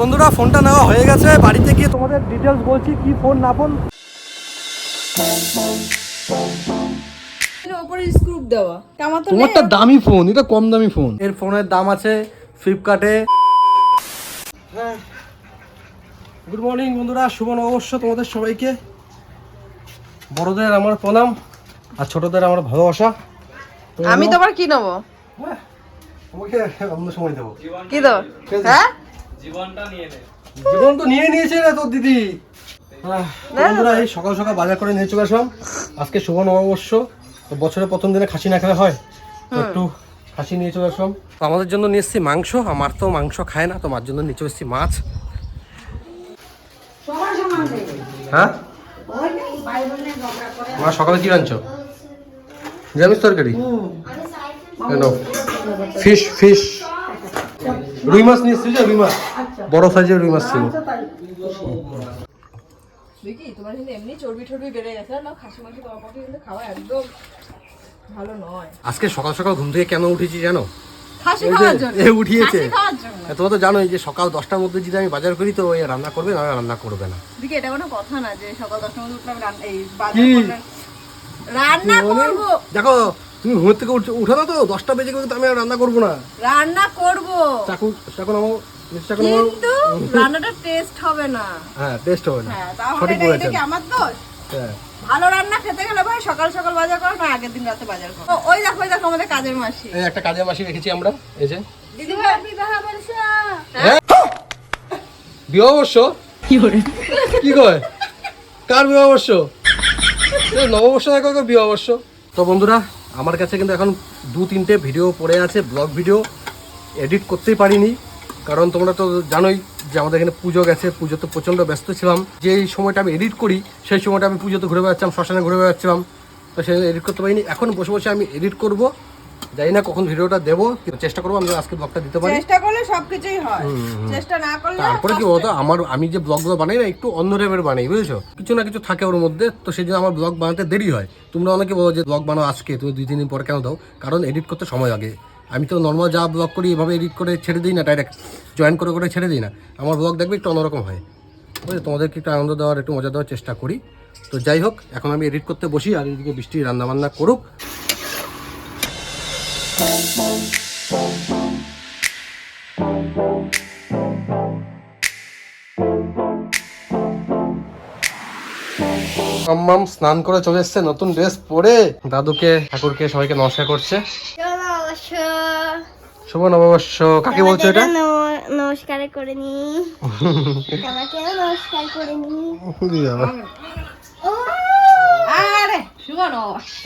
বন্ধুরা ফোনটা নেওয়া হয়ে গেছে, বাড়িতে গিয়ে তোমাদের ডিটেলস বলছি কি ফোন না ফোন। তোমারটা দামি ফোন, এটা কম দামি ফোন। এর ফোনের দাম আছে ফ্লিপকার্টে। গুড মর্নিং বন্ধুরা, শুভ নববর্ষ তোমাদের সবাইকে। বড়দের আমার প্রণাম আর ছোটদের আমার ভালোবাসা। আমি তোমার কি নেবো? তোমাকে অন্য সময় দেবো। কি দেবো? হ্যাঁ, জীবন তো নিয়ে নিয়েছে না তোর দিদি। বন্ধুরা এই সকাল সকাল বাজার করে নিয়ে চলে আসলাম। আজকে শুভ নববর্ষ, তো বছরের প্রথম দিনে খাসি না খেলে হয়, তো একটু খাসি নিয়ে চলে আসলাম। তো আমাদের জন্য নিয়ে এসেছি মাংস, আমার তো মাংস খায় না, তো মার জন্য নিয়ে চলে এসেছি মাছ। হ্যাঁ মা সকালে কি রাঁধছো? নিরামিষ তরকারি? ফিশ ফিশ রুই মাছ নিয়ে এসেছি, রুই মাছ বড় সাইজের রুই মাছ ছিল। দেখি তোমার কিন্তু এমনি চর্বি টর্বি বেড়ে গেছে না, খাসি মাংস তোমার পক্ষে কিন্তু খাওয়া একদম ভালো নয়। আজকে সকাল সকাল ঘুম থেকে কেন উঠেছি জানো? খাসি খাওয়ার জন্য। উঠিয়েছে খাসি খাওয়ার জন্য। তোমরা তো জানোই যে সকাল 10টার মধ্যে যদি আমি বাজার করি তো ওই রান্না করবে না, রান্না করবে না। দেখি এটা কোনো কথা না যে সকাল 10টার মধ্যে উঠলাম রান্না করব। দেখো তুমি ঘুম থেকে উঠো না তো 10টা বেজে গেলে তো আমি আর রান্না করবো না, রান্না করব চাকু চাকু নামাও, কিন্তু রান্নাটা টেস্ট হবে না। হ্যাঁ টেস্ট হবে না। হ্যাঁ, তাহলে সঠিক এটা বলেছেন। কি আমার দোষ? হ্যাঁ ভালো রান্না খেতে গেলে ভাই সকাল সকাল বাজার করো না আগের দিন রাতে বাজার করো। ওই দেখো আমাদের কাজের মাসি। এই একটা কাজের মাসি রেখেছি আমরা, এই যে দিদি ভাই বিবাহ বর্ষ। বিবাহ বর্ষ কি কয়? কার বিবাহ বর্ষ? নববর্ষ না কয় বিবাহ বর্ষ। তো বন্ধুরা আমার কাছে কিন্তু এখন 2-3টে ভিডিও পড়ে আছে, ব্লগ ভিডিও এডিট করতেই পারিনি, কারণ তোমরা তো জানোই যে আমাদের এখানে পুজো গেছে, পুজো তো প্রচণ্ড ব্যস্ত ছিলাম। যেই সময়টা আমি এডিট করি সেই সময়টা আমি পুজোতে ঘুরে বেড়াচ্ছিলাম, শ্মশানে ঘুরে বেড়াচ্ছিলাম, তো সেই এডিট করতে পারিনি। এখন বসে বসে আমি এডিট করব, জানি না কখন ভিডিওটা দেবো, কিন্তু চেষ্টা করবো আমি আজকে ব্লগটা দিতে পারি। চেষ্টা করলে সবকিছুই হয়, চেষ্টা না করলে। তারপরে কি বলতো, আমি যে ব্লগগুলো বানাই না একটু অন্য টাইপের বানাই, বুঝেছো? কিছু না কিছু থাকে ওর মধ্যে, তো সেই জন্য আমার ব্লগ বানাতে দেরি হয়। তোমরা অনেকে বলো যে ব্লগ বানাও আজকে, তুমি 2-3 দিন পর কেন দাও? কারণ এডিট করতে সময় লাগে। আমি তো নর্মাল যা ব্লগ করি এভাবে এডিট করে ছেড়ে দিই না, ডাইরেক্ট জয়েন করে করে ছেড়ে দিই না। আমার ব্লগ দেখবে একটু অন্যরকম হয়, বুঝলি? তোমাদেরকে একটু আনন্দ দেওয়ার, একটু মজা দেওয়ার চেষ্টা করি। তো যাই হোক, এখন আমি এডিট করতে বসি, আর এদিকে বৃষ্টি রান্নাবান্না করুক। মাম্মাম স্নান করে চলে এসছে নতুন ড্রেস পরে, দাদুকে ঠাকুরকে সবাইকে নমস্কার করছে। শুভ নববর্ষ। কাকে বলছো এটা? নমস্কার করে নি, আমাকে নমস্কার করে নি। আরে শুভ নববর্ষ।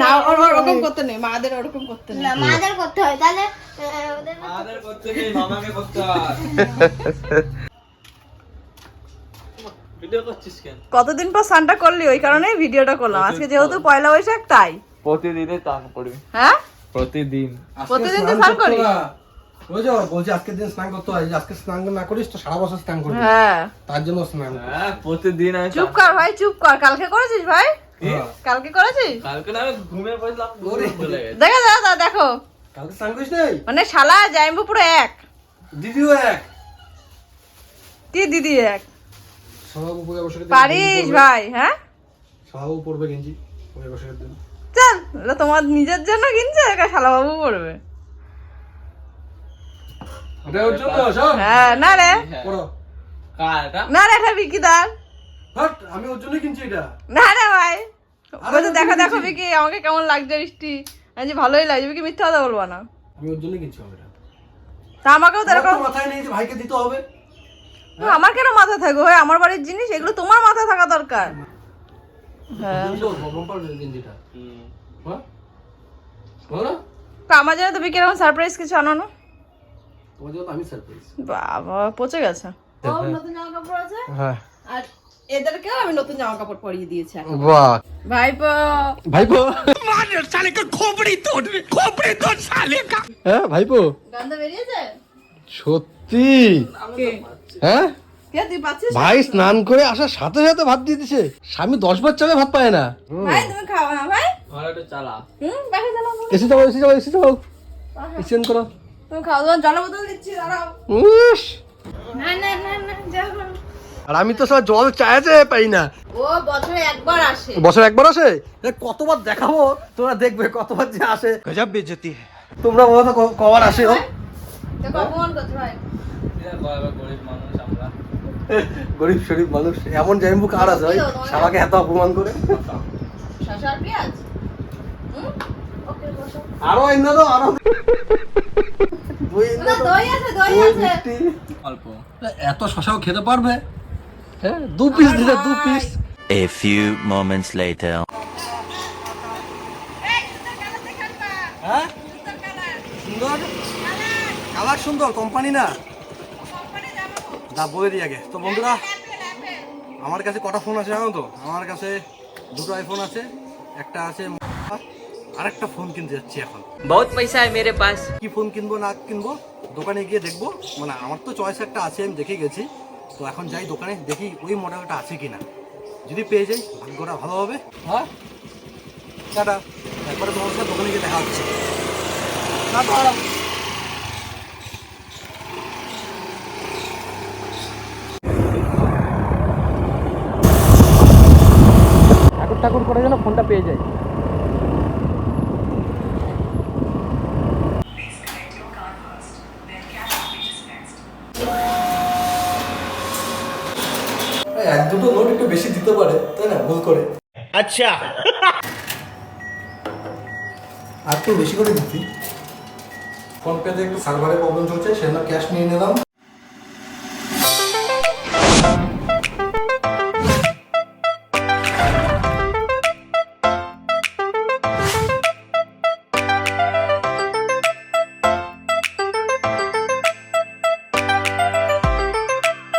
না ওরকম করতে নেই, মাদের ওরকম করতে নেই। না মাদের করতে হয়, তাহলে মাদের করতে নেই, মামাকে করতে হয়। ভিডিও করছিস কেন? কতদিন পর স্নানটা করলি, ওই কারণে ভিডিওটা করলাম। আজকে যেহেতু পয়লা বৈশাখ তাই। প্রতিদিনে স্নান করবি? হ্যাঁ প্রতিদিন। প্রতিদিন তো স্নান করি। বুঝছো, বলছি আজকের দিন স্নান করতে হয়, আজকে স্নান না করিস তো সারা বছর স্নান করবি, হ্যাঁ তার জন্য স্নান। হ্যাঁ প্রতিদিন আমি চুপ কর ভাই, চুপ কর। কালকে করেছিস ভাই? হ্যাঁ। কালকে করেছিস? কালকে না আমি ঘুমিয়ে পড়লাম, ভুলে গেছি। দেখো কালকে স্নান করিস নাই? মানে শালা জাইম্বু পুরো এক, দিদিও এক, কি দিদি এক। সবাবু পরে বসে পারিস ভাই? হ্যাঁ সবাবু পরবে গেঞ্জি পরে বসে দিন। চল, এটা তোমার নিজের জন্য কিনছে, একা শালা বাবু পড়বে। এটা ওর জন্য সব? হ্যাঁ না রে, পরো। কার এটা? না রে, এটা বিকিদার। হাট, আমি ওর জন্যই কিনছি এটা। না রে ভাই, আরে ওই তো দেখো আমি দেখো কিনছি। বিকি আমাকে কেমন লাগছে বৃষ্টি। আমি যে ভালোই লাগছে, বিকি মিথ্যা কথা বলবো না। আমি ওর জন্যই কিনছি এটা। তা আমাকেও তো আমার এরকম। তো মাথায় নেই যে ভাইকে দিতে হবে। আমার কেন মাথা থাকবে ভাই? আমার বাড়ির জিনিস, এগুলো তোমার মাথা থাকা দরকার। হ্যাঁ বম্পার গেঞ্জিটা। হ্যাঁ বলো, তো আমার জন্য তো বিকি এরকম সারপ্রাইজ কিছু আনো না। তোমার জন্য আমি সারপ্রাইজ। বাবা পচে গেছে। ও নতুন জামা কাপড় আছে, হ্যাঁ আর এদেরকেও আমি নতুন জামা কাপড় পরিয়ে দিয়েছি। বাহ ভাইপো ভাইপো মার সালে কা খোপড়ি তোড় সালে কা। হ্যাঁ ভাইপো গন্ধ বেরিয়েছে? সত্যি? কে হ্যাঁ কে তুই পাচ্ছিস? ভাই স্নান করে আসার সাথে সাথে ভাত দিয়ে দিছে। স্বামী 10 বার চালে ভাত পায় না। ভাই তুমি খাও না ভাই? আমার একটু চালা। বাকি চালাও। এসে যাও এসে যাও এসে যাও, এসেন করো। তুমি খাও, তোমার জলের বোতল দিচ্ছি, দাঁড়াও। উস, না না না না, যাও। আর আমি তো সব জল চাইছে পাই না। ও বছরে একবার আসে। বছর একবার আসে? এ কতবার দেখাবো, তোমরা দেখবে কতবার যে আসে। গজব বেজতি। তোমরা বলো তো কবার আসে ও? দেখো অপমান করতে হয়। গরিব মানুষ আমরা। গরিব শরীফ মানুষ, এমন জাইম্বু কার আছে ভাই শালাকে এত অপমান করে? শসা আর পেঁয়াজ। ওকে বসো। আরো এনে দাও, আরো দই এনে না, দাও। দই আছে, দই দই, আছে। মিষ্টি। অল্প। এত শশাও খেতে পারবে? হ্যাঁ, 2 পিস দিতে, 2 piece. A few moments later. হ্যাঁ সুন্দর কালার, সুন্দর কোম্পানি না, দা বলে দিই আগে। তো বন্ধুরা, আমার কাছে কটা ফোন আছে জানো তো? আমার কাছে 2টো আইফোন আছে, একটা আছে, আরেকটা ফোন কিনতে যাচ্ছি এখন। बहुत पैसा है मेरे पास। কি ফোন কিনবো না কিনবো দোকানে গিয়ে দেখবো, মানে আমার তো চয়েস একটা আছে, আমি দেখে গেছি। তো এখন যাই দোকানে, দেখি ওই মডেলটা আছে কিনা। যদি পেয়ে যাই ভাগ্যটা ভালো হবে। হ্যাঁ টাটা, একবারে তোমার সাথে দোকানে গিয়ে দেখা হচ্ছে। টাটা। ঠাকুর ঠাকুর করে যেন ফোনটা পেয়ে যায়। এক দুটো নোট একটু বেশি দিতে পারে, তাই না, ভুল করে। আচ্ছা, আর একটু বেশি করে দিচ্ছি। ফোন পেতে একটু সার্ভারে প্রবলেম চলছে, সেজন্য ক্যাশ নিয়ে নিলাম।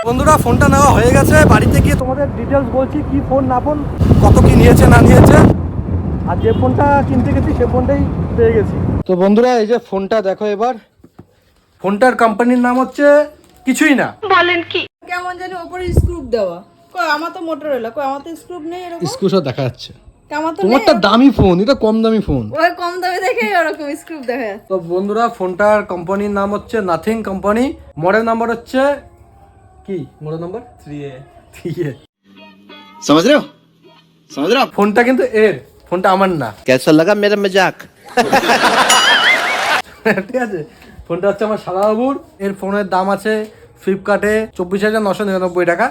বন্ধুরা, ফোনটা নেওয়া হয়ে গেছে। বাড়িতে গিয়ে তোমাদের ডিটেলস বলছি, কি ফোন না ফোন, কত কি নিয়েছে না নিয়েছে। আর যে ফোনটা কিনতে গেছি সে ফোনটাই পেয়ে গেছি। তো বন্ধুরা, এই যে ফোনটা দেখো এবার। ফোনটার কোম্পানির নাম হচ্ছে কিছুই না। কেমন জানি ওপরে স্ক্রুপ দেওয়া। কই আমার তো মোটরোলা, কই আমার তো স্ক্রুপ নেই এরকম। স্ক্রিনশট দেখা যাচ্ছে। আমার তো তোমারটা দামি ফোন, এটা কম দামি ফোন। ওই কম দামে দেখে ওরকম স্ক্রুপ দেখা যাচ্ছে। তো বন্ধুরা, ফোনটার কোম্পানির নাম হচ্ছে নাথিং কোম্পানি। মডেল নাম্বার হচ্ছে কি? Model number 3A। 3A। समझ रहे हो समझ रहे हो आप ফোনটা কিন্তু এর, ফোনটা আমার না। कैसा लगा मेरा मजाक ঠিক আছে, ফোনটা হচ্ছে আমার শালাবাবুর। এর ফোনের দাম আছে ফ্লিপকার্টে 24,999 টাকা,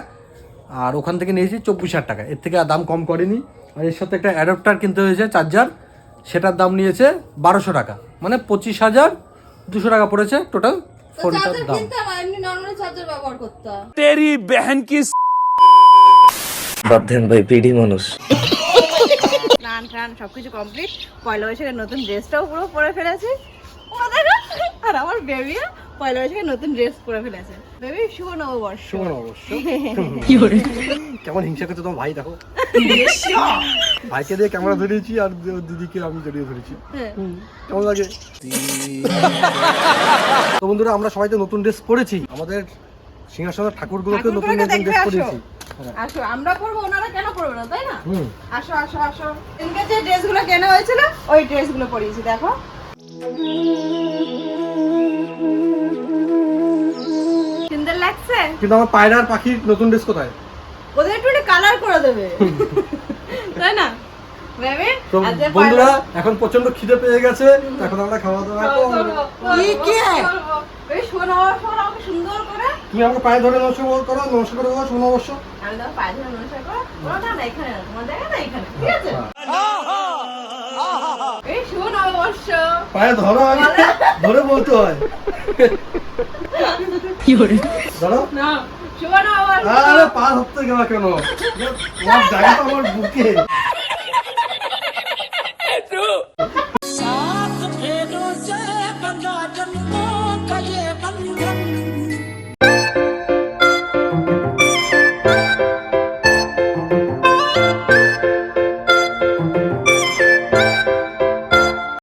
আর ওখান থেকে নিয়েছি 24,000 টাকা। এর থেকে আর দাম কম করেনি। আর এর সাথে একটা অ্যাডাপ্টার কিনতে হয়েছে, চার্জার, সেটার দাম নিয়েছে 1200 টাকা, মানে 25,200 টাকা পড়েছে টোটাল ফোনটার চার্জার দাম। কিনতে আমার এমনি নরমাল চার্জার ব্যবহার করতাম। বাপধন ভাই পিডি মানুষ। স্নান টান সবকিছু কমপ্লিট। পয়লা বৈশাখের নতুন ড্রেসটাও পুরো পরে ফেলেছি। ও দেখো, আর আমার বেবিও পয়লা বৈশাখের নতুন ড্রেস পরে ফেলেছে। বেবি শুভ নববর্ষ। শোনো অবশ্য কেমন হিংসা করছে তোমার ভাই, দেখো। ভাইকে দিয়ে ক্যামেরা ধরিয়েছি আর দিদিকে আমি জড়িয়ে ধরেছি। কেমন লাগে? তো বন্ধুরা, আমরা সবাই তো নতুন ড্রেস পরেছি। আমাদের সিংহাসনের ঠাকুরগুলোকে নতুন ঠাকুরগুলোকে নতুন ড্রেস দেখবে, পরেছি। আসো, আমরা পরবো, ওনারা কেন পরবে না, তাই না? আসো আসো আসো। এদিকে যে ড্রেসগুলো কেনা হয়েছিল ওই ড্রেসগুলো পরিয়েছি, দেখো। সুন্দর লাগছে। কিন্তু আমার পায়রার পাখির নতুন ড্রেস কোথায়? ওদের একটু কালার করে দেবে, তাই না বেবি? তো বন্ধুরা, এখন প্রচন্ড খিদে পেয়ে গেছে, এখন আমরা খাওয়া দাওয়া করবো। এই শোনো শোনো, আমাকে সুন্দর করে তুমি আমাকে পায়ে ধরে নমস্কার করো, নমস্কার করে দাও, শোনো অবশ্য। আমি তোমার পায়ে ধরে নমস্কার করো। না না, এখানে না, তোমার জায়গা না এখানে, ঠিক আছে? এই শোনো অবশ্য পায়ে ধরো, আগে ধরে বলতে হয়। ধরো। না, শোনো অবশ্য। আরে পা ধরতে গেলা কেন? তোমার জায়গা তো আমার বুকে।